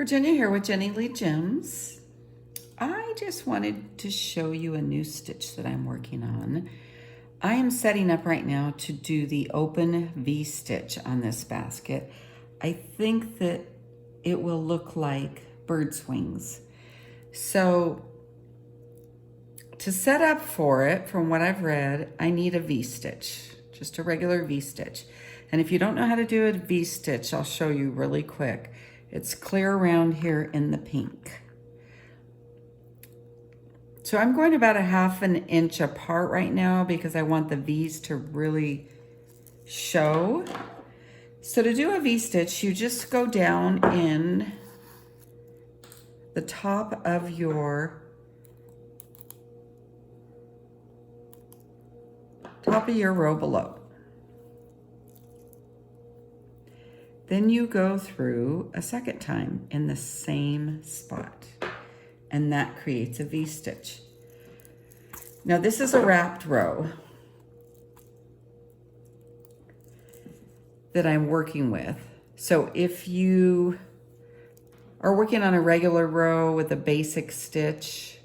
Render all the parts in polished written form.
Virginia here with Jenny Lee Gems. I just wanted to show you a new stitch that I'm working on. I am setting up right now to do the open V-stitch on this basket. I think that it will look like bird's wings. So to set up for it, from what I've read, I need a V-stitch, just a regular V-stitch. And if you don't know how to do a V-stitch, I'll show you really quick. It's clear around here in the pink. So I'm going about a ½ inch apart right now because I want the V's to really show. So to do a V-stitch, you just go down in the top of your row below. Then you go through a second time in the same spot, and that creates a V-stitch. Now this is a wrapped row that I'm working with. So if you are working on a regular row with a basic stitch,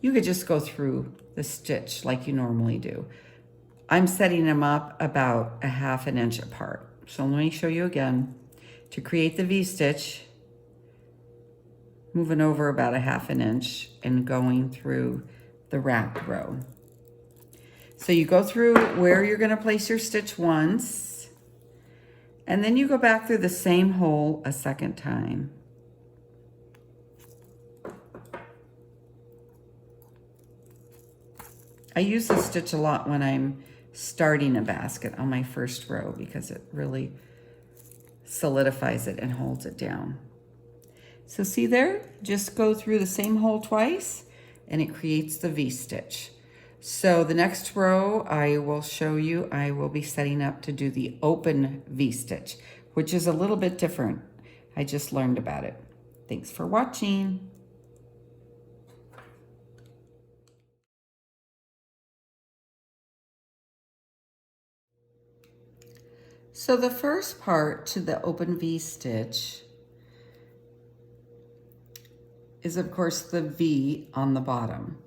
you could just go through the stitch like you normally do. I'm setting them up about a ½ inch apart. So let me show you again. To create the V-stitch, moving over about a ½ inch and going through the wrapped row. So you go through where you're going to place your stitch once, and then you go back through the same hole a second time. I use this stitch a lot when I'm starting a basket on my first row because it really solidifies it and holds it down. So see there, just go through the same hole twice and it creates the V-stitch. So the next row I will show you, I will be setting up to do the open V-stitch, which is a little bit different. I just learned about it. Thanks for watching. So the first part to the open V-stitch is of course the V on the bottom.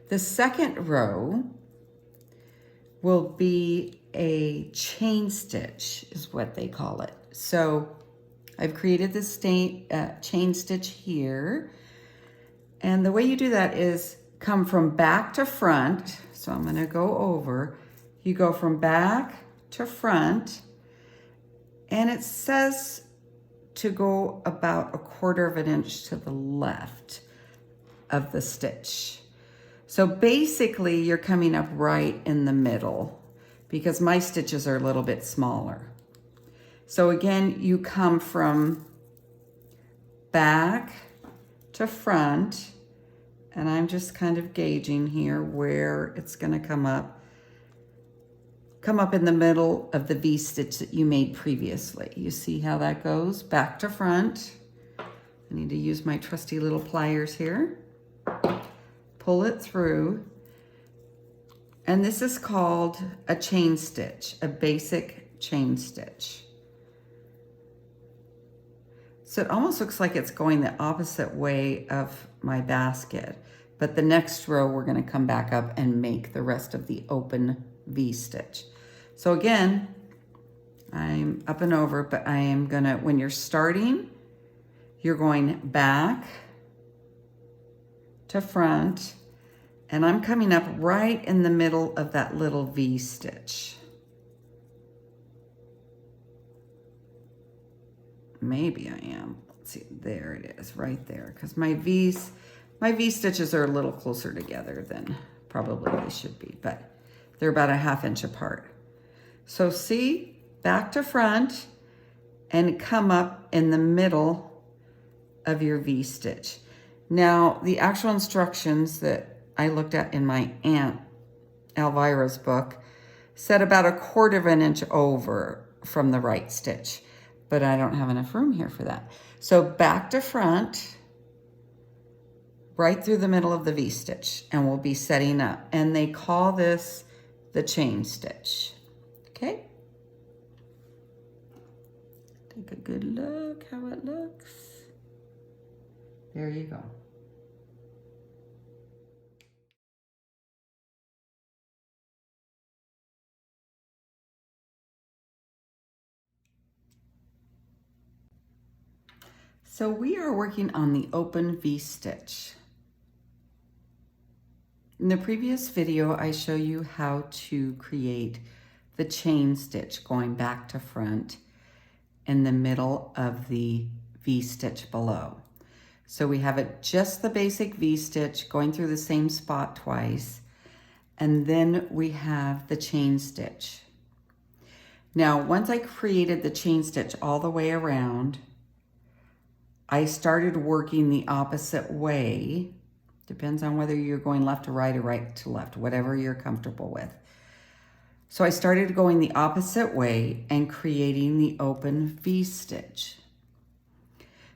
The second row will be a chain stitch is what they call it. So I've created this chain stitch here. And the way you do that is come from back to front. So I'm gonna go over. You go from back to front, and it says to go about a1/4 inch to the left of the stitch. So basically you're coming up right in the middle because my stitches are a little bit smaller. So again, you come from back to front, and I'm just kind of gauging here where it's gonna come up in the middle of the V-stitch that you made previously. You see how that goes? Back to front. I need to use my trusty little pliers here. Pull it through. And this is called a chain stitch, a basic chain stitch. So it almost looks like it's going the opposite way of my basket, but the next row we're gonna come back up and make the rest of the open V-stitch. So again, I'm up and over, but I am gonna, when you're starting, you're going back to front, and I'm coming up right in the middle of that little V-stitch. Maybe I am. Let's see, there it is, right there, because my V-stitches are a little closer together than probably they should be, but they're about a ½ inch apart. So see, back to front and come up in the middle of your V-stitch. Now, the actual instructions that I looked at in my Aunt Elvira's book said about a1/4 inch over from the right stitch, but I don't have enough room here for that. So back to front, right through the middle of the V-stitch, and we'll be setting up. And they call this the chain stitch. Okay? Take a good look how it looks. There you go. So we are working on the open V-stitch. In the previous video, I show you how to create the chain stitch going back to front in the middle of the V-stitch below. So we have it just the basic V-stitch going through the same spot twice, and then we have the chain stitch. Now, once I created the chain stitch all the way around, I started working the opposite way. Depends on whether you're going left to right or right to left, whatever you're comfortable with. So I started going the opposite way and creating the open V-stitch.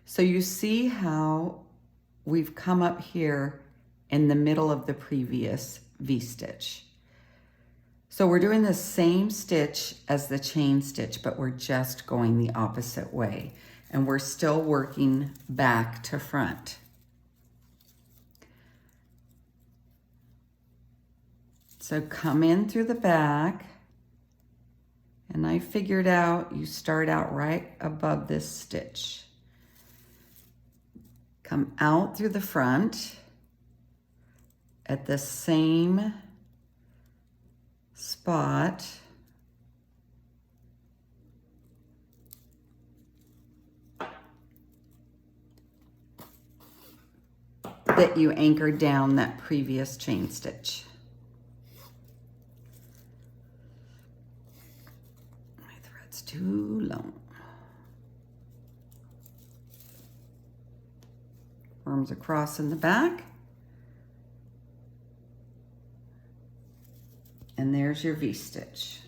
So you see how we've come up here in the middle of the previous V-stitch. So we're doing the same stitch as the chain stitch, but we're just going the opposite way. And we're still working back to front. So come in through the back, and I figured out you start out right above this stitch. Come out through the front at the same spot. That you anchored down that previous chain stitch. My thread's too long. Arms across in the back. And there's your V-stitch.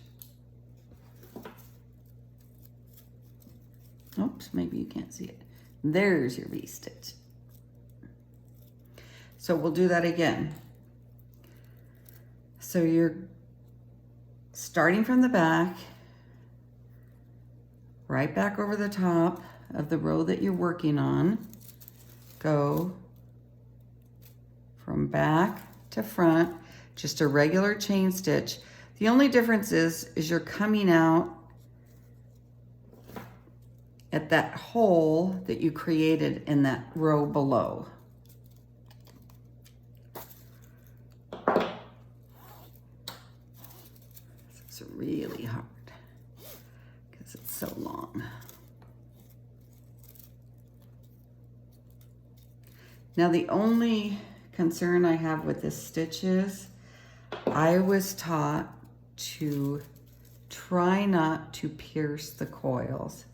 Oops, maybe you can't see it. There's your V-stitch. So we'll do that again. So you're starting from the back, right back over the top of the row that you're working on. Go from back to front, just a regular chain stitch. The only difference is you're coming out at that hole that you created in that row below. It's really hard because it's so long. Now the only concern I have with this stitch is I was taught to try not to pierce the coils.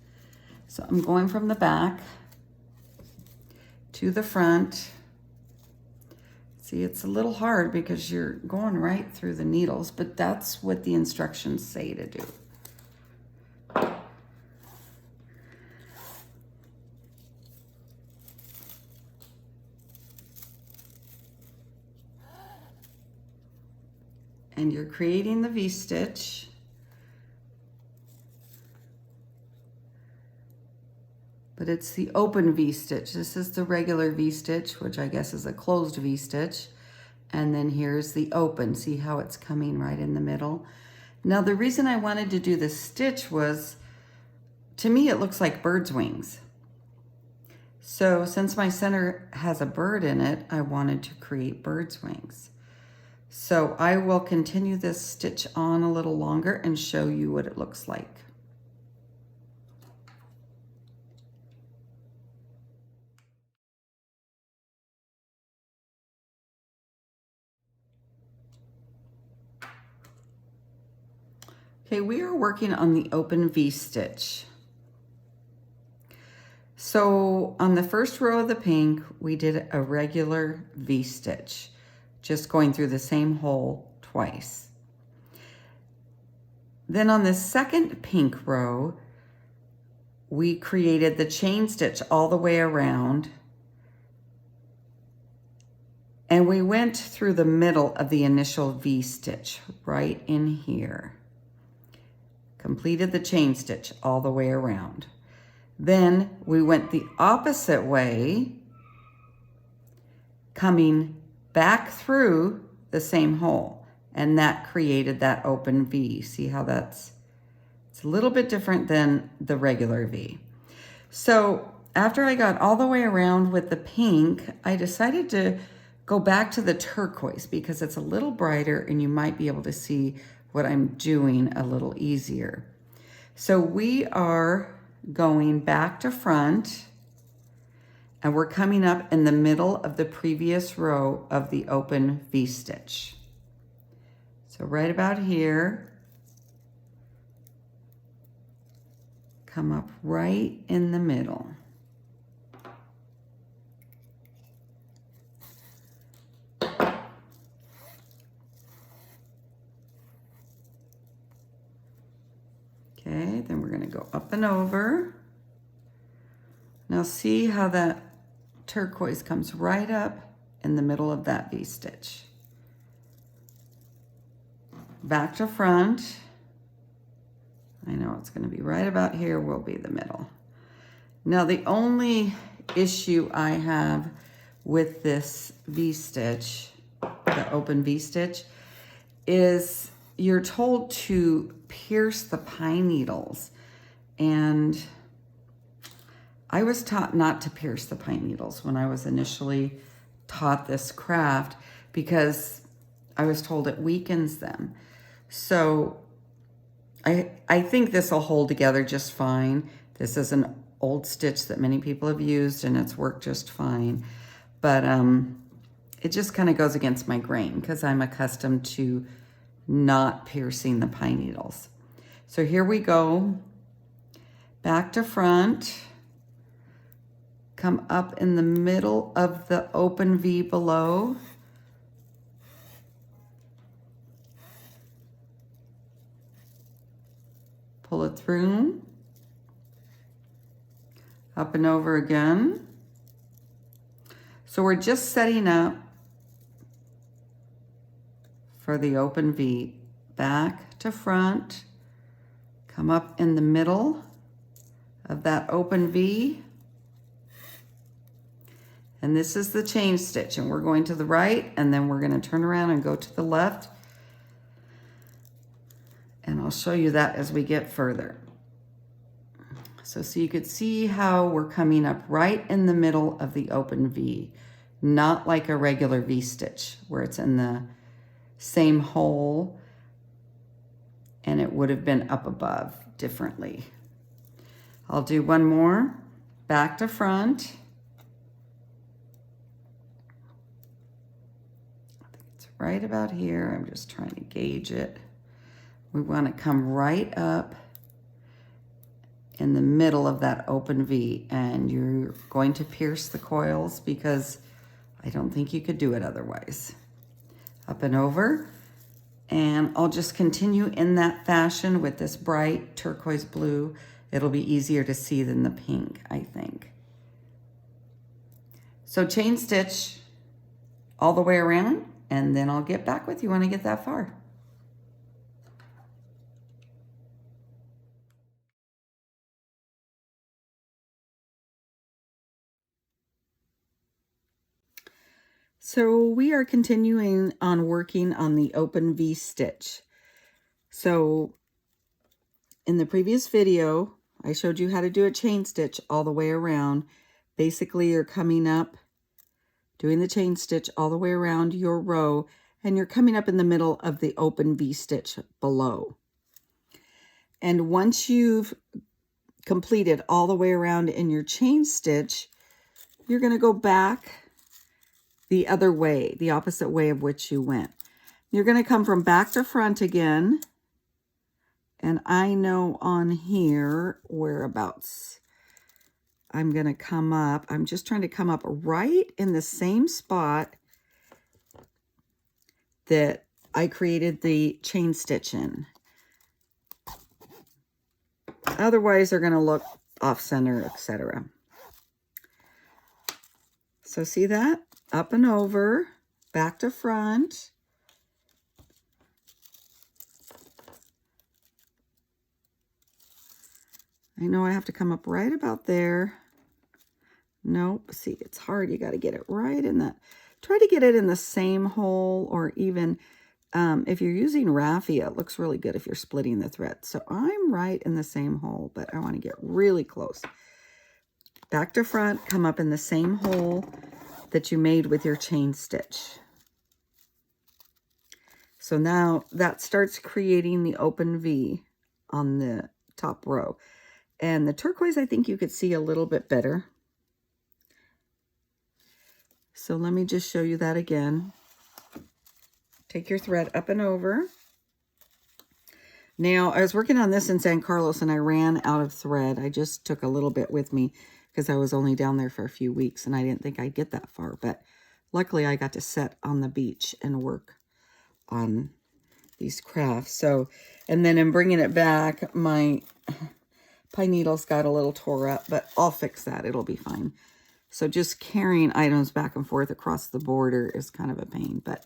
So I'm going from the back to the front. See, it's a little hard because you're going right through the needles, but that's what the instructions say to do. And you're creating the V-stitch. But it's the open V-stitch. This is the regular V-stitch, which I guess is a closed V-stitch. And then here's the open. See how it's coming right in the middle? Now the reason I wanted to do this stitch was, to me it looks like bird's wings. So since my center has a bird in it, I wanted to create bird's wings. So I will continue this stitch on a little longer and show you what it looks like. Okay, we are working on the open V-stitch. So on the first row of the pink, we did a regular V-stitch, just going through the same hole twice. Then on the second pink row, we created the chain stitch all the way around, and we went through the middle of the initial V-stitch right in here. Completed the chain stitch all the way around. Then we went the opposite way, coming back through the same hole, and that created that open V. See how it's a little bit different than the regular V. So after I got all the way around with the pink, I decided to go back to the turquoise because it's a little brighter and you might be able to see what I'm doing a little easier. So we are going back to front, and we're coming up in the middle of the previous row of the open V-stitch. So right about here, come up right in the middle. Okay, then we're going to go up and over. Now see how that turquoise comes right up in the middle of that V-stitch. Back to front. I know it's going to be right about here will be the middle. Now the only issue I have with this V-stitch, the open V-stitch, is you're told to pierce the pine needles, and I was taught not to pierce the pine needles when I was initially taught this craft because I was told it weakens them. So I think this will hold together just fine. This is an old stitch that many people have used and it's worked just fine. But it just kind of goes against my grain because I'm accustomed to not piercing the pine needles. So here we go, back to front, come up in the middle of the open V below, pull it through, up and over again. So we're just setting up for the open V. Back to front, come up in the middle of that open V, and this is the chain stitch, and we're going to the right, and then we're going to turn around and go to the left, and I'll show you that as we get further. So you could see how we're coming up right in the middle of the open V, not like a regular V stitch where it's in the same hole and it would have been up above differently. I'll do one more, back to front. I think it's right about here. I'm just trying to gauge it. We want to come right up in the middle of that open V, and you're going to pierce the coils because I don't think you could do it otherwise. Up and over, and I'll just continue in that fashion with this bright turquoise blue. It'll be easier to see than the pink, I think. So chain stitch all the way around, and then I'll get back with you when I get that far. So we are continuing on working on the open V stitch. So in the previous video, I showed you how to do a chain stitch all the way around. Basically, you're coming up, doing the chain stitch all the way around your row, and you're coming up in the middle of the open V stitch below. And once you've completed all the way around in your chain stitch, you're going to go back the other way, the opposite way of which you went. You're going to come from back to front again. And I know on here whereabouts I'm going to come up. I'm just trying to come up right in the same spot that I created the chain stitch in. Otherwise, they're going to look off center, etc. So see that? Up and over, back to front. I know I have to come up right about there. Nope, see, it's hard. You got to get it right in that. Try to get it in the same hole, or even if you're using raffia, it looks really good if you're splitting the thread. So I'm right in the same hole, but I want to get really close. Back to front, come up in the same hole that you made with your chain stitch. So now that starts creating the open V on the top row. And the turquoise, I think you could see a little bit better. So let me just show you that again. Take your thread up and over. Now, I was working on this in San Carlos and I ran out of thread. I just took a little bit with me because I was only down there for a few weeks and I didn't think I'd get that far. But luckily, I got to sit on the beach and work on these crafts. So, and then in bringing it back, my pine needles got a little tore up, but I'll fix that. It'll be fine. So just carrying items back and forth across the border is kind of a pain, but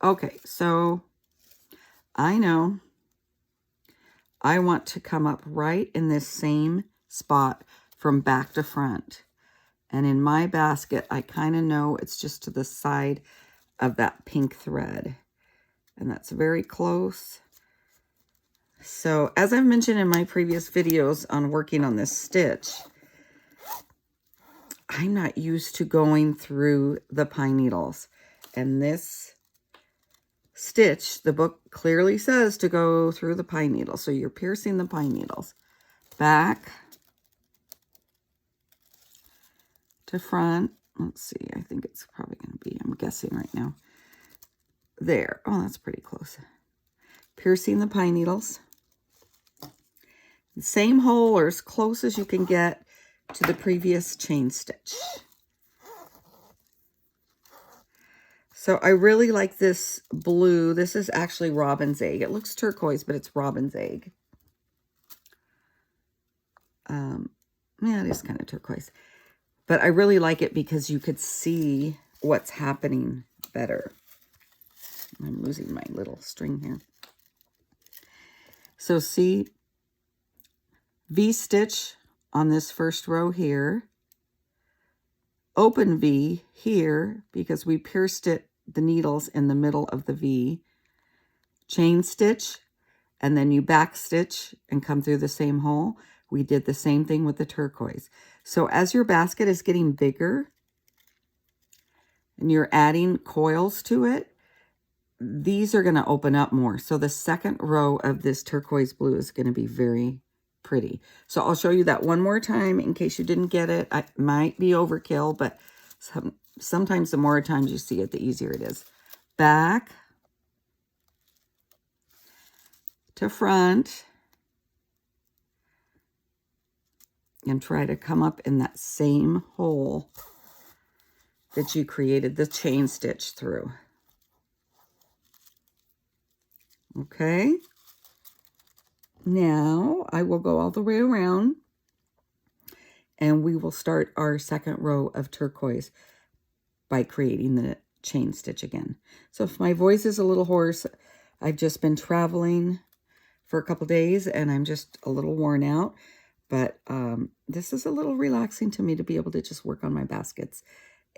okay. So I know I want to come up right in this same spot from back to front. And in my basket, I kind of know it's just to the side of that pink thread. And that's very close. So as I've mentioned in my previous videos on working on this stitch, I'm not used to going through the pine needles. And this stitch, the book clearly says to go through the pine needle. So you're piercing the pine needles. Back to front. Let's see, I think it's probably going to be, I'm guessing right now. There. Oh, that's pretty close. Piercing the pine needles. Same hole or as close as you can get to the previous chain stitch. So I really like this blue. This is actually robin's egg. It looks turquoise, but it's robin's egg. Yeah, it is kind of turquoise. But I really like it because you could see what's happening better. I'm losing my little string here. So see, V-stitch on this first row here. Open V here because we pierced it, the needles in the middle of the V. Chain stitch, and then you back stitch and come through the same hole. We did the same thing with the turquoise. So as your basket is getting bigger and you're adding coils to it, these are going to open up more. So the second row of this turquoise blue is going to be very pretty. So I'll show you that one more time in case you didn't get it. I might be overkill, but sometimes the more times you see it, the easier it is. Back to front. And try to come up in that same hole that you created the chain stitch through. Okay. Now I will go all the way around and we will start our second row of turquoise by creating the chain stitch again. So if my voice is a little hoarse, I've just been traveling for a couple days and I'm just a little worn out. But this is a little relaxing to me to be able to just work on my baskets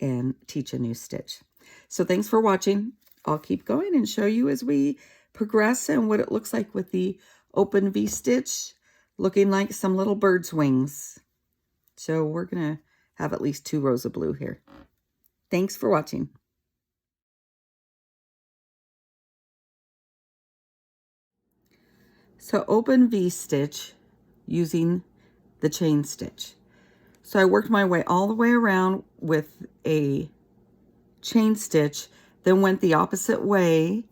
and teach a new stitch. So thanks for watching. I'll keep going and show you as we progress and what it looks like with the open V-stitch, looking like some little bird's wings. So we're going to have at least 2 rows of blue here. Thanks for watching. So open V-stitch using the chain stitch. So I worked my way all the way around with a chain stitch, then went the opposite way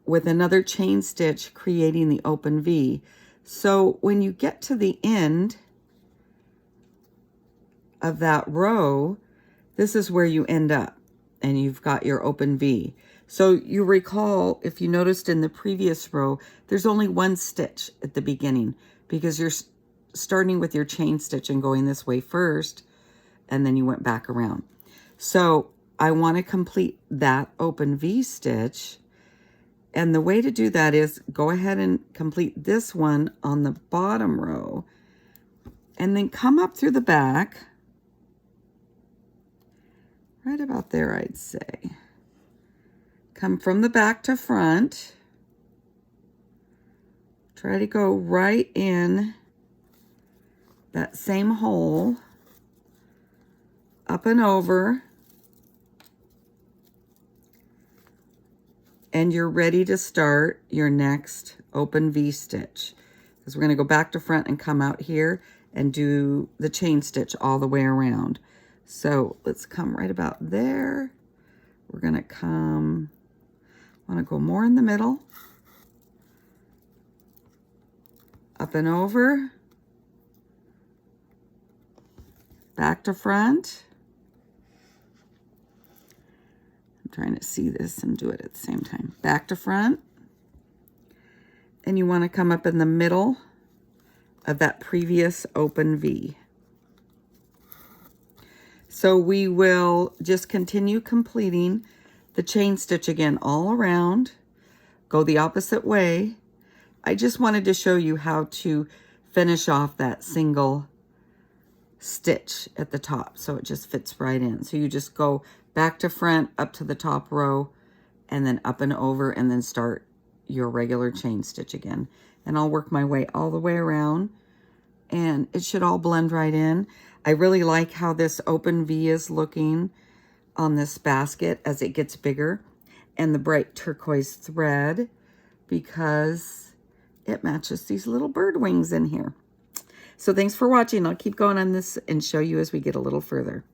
with another chain stitch, creating the open V. So when you get to the end of that row, this is where you end up and you've got your open V. So you recall, if you noticed in the previous row, there's only 1 stitch at the beginning because you're starting with your chain stitch and going this way first, and then you went back around. So I want to complete that open V stitch And the way to do that is go ahead and complete this one on the bottom row, and then come up through the back, right about there, I'd say. Come from the back to front. Try to go right in that same hole, up and over, and you're ready to start your next open V-stitch. Because we're going to go back to front and come out here and do the chain stitch all the way around. So let's come right about there. We're going to come, want to go more in the middle, up and over, back to front. I'm trying to see this and do it at the same time. Back to front. And you want to come up in the middle of that previous open V. So we will just continue completing the chain stitch again all around, go the opposite way. I just wanted to show you how to finish off that single stitch at the top so it just fits right in. So you just go back to front, up to the top row, and then up and over, and then start your regular chain stitch again. And I'll work my way all the way around, and it should all blend right in. I really like how this open V is looking on this basket as it gets bigger, and the bright turquoise thread, because it matches these little bird wings in here. So thanks for watching. I'll keep going on this and show you as we get a little further.